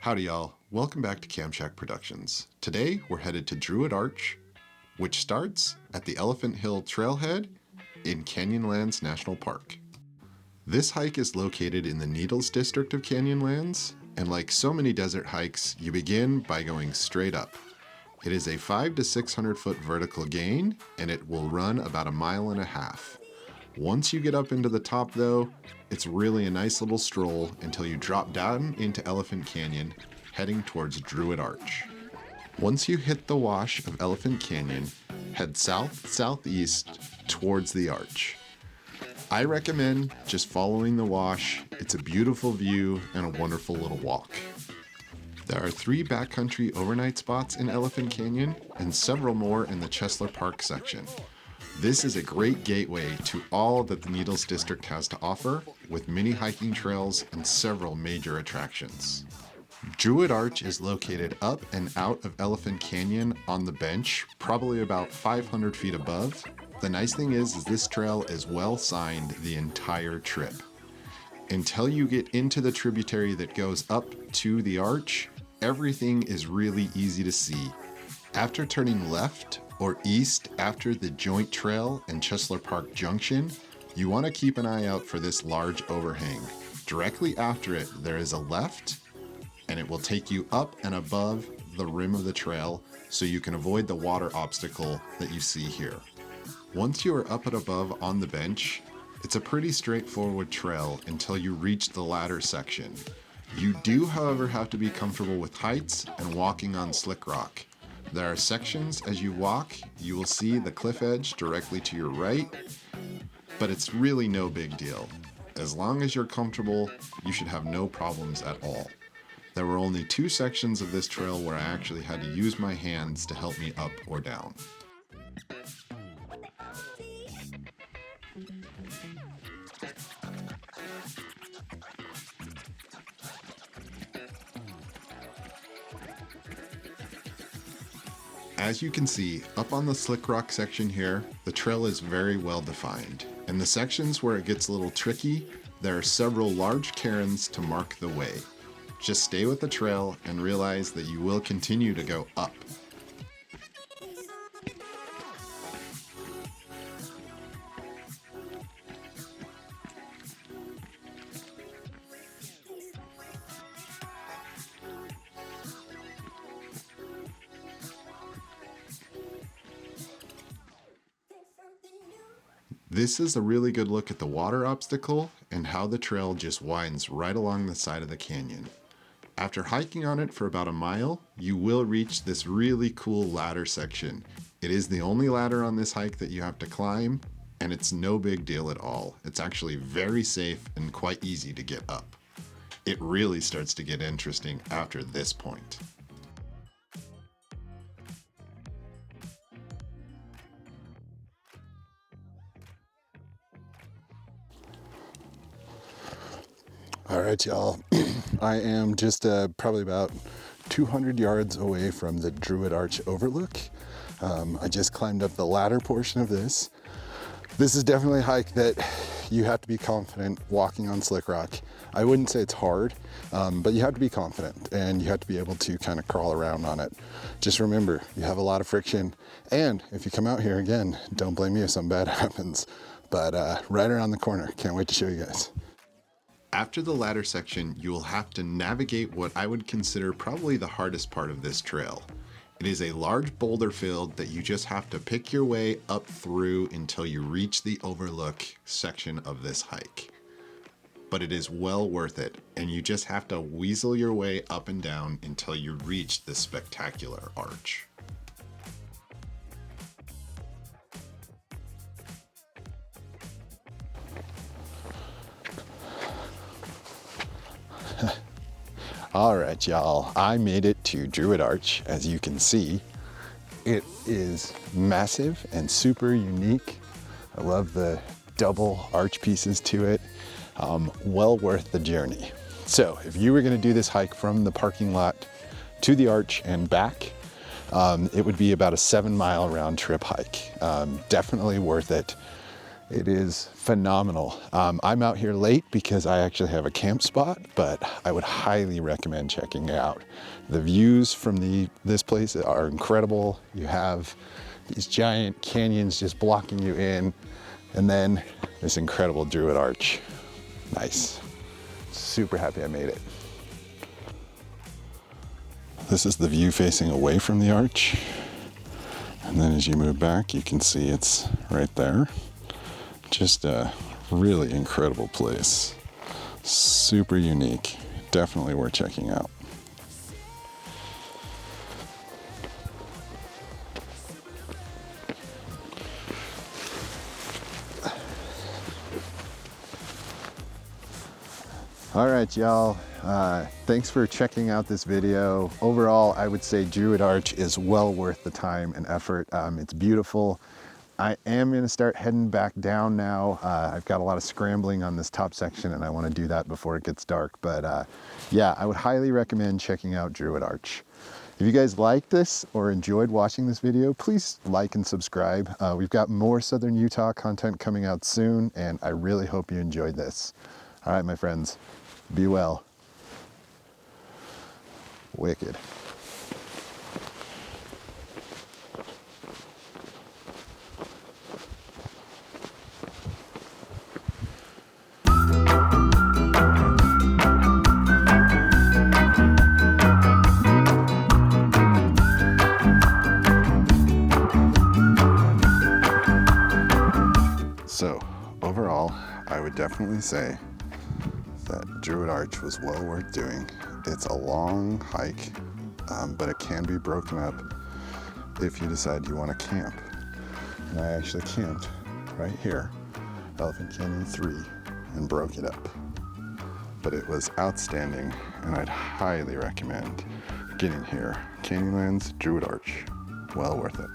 Howdy y'all, welcome back to Cam Shack Productions. Today we're headed to Druid Arch, which starts at the Elephant Hill Trailhead in Canyonlands National Park. This hike is located in the Needles district of Canyonlands, and like so many desert hikes, you begin by going straight up. It is a 500 to 600 foot vertical gain, and it will run about 1.5 miles. Once you get up into the top though, it's really a nice little stroll until you drop down into Elephant Canyon, heading towards Druid Arch. Once you hit the wash of Elephant Canyon, head south-southeast towards the arch. I recommend just following the wash. It's a beautiful view and a wonderful little walk. There are 3 backcountry overnight spots in Elephant Canyon and several more in the Chesler Park section. This is a great gateway to all that the Needles District has to offer, with many hiking trails and several major attractions. Druid Arch is located up and out of Elephant Canyon on the bench, probably about 500 feet above. The nice thing is this trail is well signed the entire trip. Until you get into the tributary that goes up to the arch, everything is really easy to see. After turning left or east after the Joint Trail and Chesler Park Junction, you want to keep an eye out for this large overhang. Directly after it, there is a left, and it will take you up and above the rim of the trail so you can avoid the water obstacle that you see here. Once you are up and above on the bench, it's a pretty straightforward trail until you reach the ladder section. You do, however, have to be comfortable with heights and walking on slick rock. There are sections as you walk, you will see the cliff edge directly to your right, but it's really no big deal. As long as you're comfortable, you should have no problems at all. There were only 2 sections of this trail where I actually had to use my hands to help me up or down. As you can see, up on the slick rock section here, the trail is very well defined. In the sections where it gets a little tricky, there are several large cairns to mark the way. Just stay with the trail and realize that you will continue to go up. This is a really good look at the water obstacle and how the trail just winds right along the side of the canyon. After hiking on it for about 1 mile, you will reach this really cool ladder section. It is the only ladder on this hike that you have to climb, and it's no big deal at all. It's actually very safe and quite easy to get up. It really starts to get interesting after this point. All right, y'all. I am just probably about 200 yards away from the Druid Arch overlook. I just climbed up the ladder portion of this. This is definitely a hike that you have to be confident walking on slick rock. I wouldn't say it's hard, but you have to be confident and you have to be able to kind of crawl around on it. Just remember, you have a lot of friction, and if you come out here again, don't blame me if something bad happens. But right around the corner, can't wait to show you guys. After the ladder section, you will have to navigate what I would consider probably the hardest part of this trail. It is a large boulder field that you just have to pick your way up through until you reach the overlook section of this hike. But it is well worth it, and you just have to weasel your way up and down until you reach this spectacular arch. All right, y'all, I made it to Druid Arch. As you can see, it is massive and super unique. I love the double arch pieces to it. Well worth the journey. So if you were gonna do this hike from the parking lot to the arch and back, it would be about a 7-mile round trip hike. Definitely worth it. It is phenomenal. I'm out here late because I actually have a camp spot, but I would highly recommend checking it out. The views from this place are incredible. You have these giant canyons just blocking you in, and then this incredible Druid Arch. Nice. Super happy I made it. This is the view facing away from the arch. And then as you move back, you can see it's right there. Just a really incredible place. Super unique. Definitely worth checking out. All right, y'all. Thanks for checking out this video. Overall, I would say Druid Arch is well worth the time and effort. It's beautiful. I am gonna start heading back down now. I've got a lot of scrambling on this top section and I wanna do that before it gets dark. But yeah, I would highly recommend checking out Druid Arch. If you guys liked this or enjoyed watching this video, please like and subscribe. We've got more Southern Utah content coming out soon, and I really hope you enjoyed this. All right, my friends, be well. Wicked. So overall, I would definitely say that Druid Arch was well worth doing. It's a long hike, but it can be broken up if you decide you want to camp. And I actually camped right here, Elephant Canyon 3, and broke it up. But it was outstanding, and I'd highly recommend getting here. Canyonlands, Druid Arch, well worth it.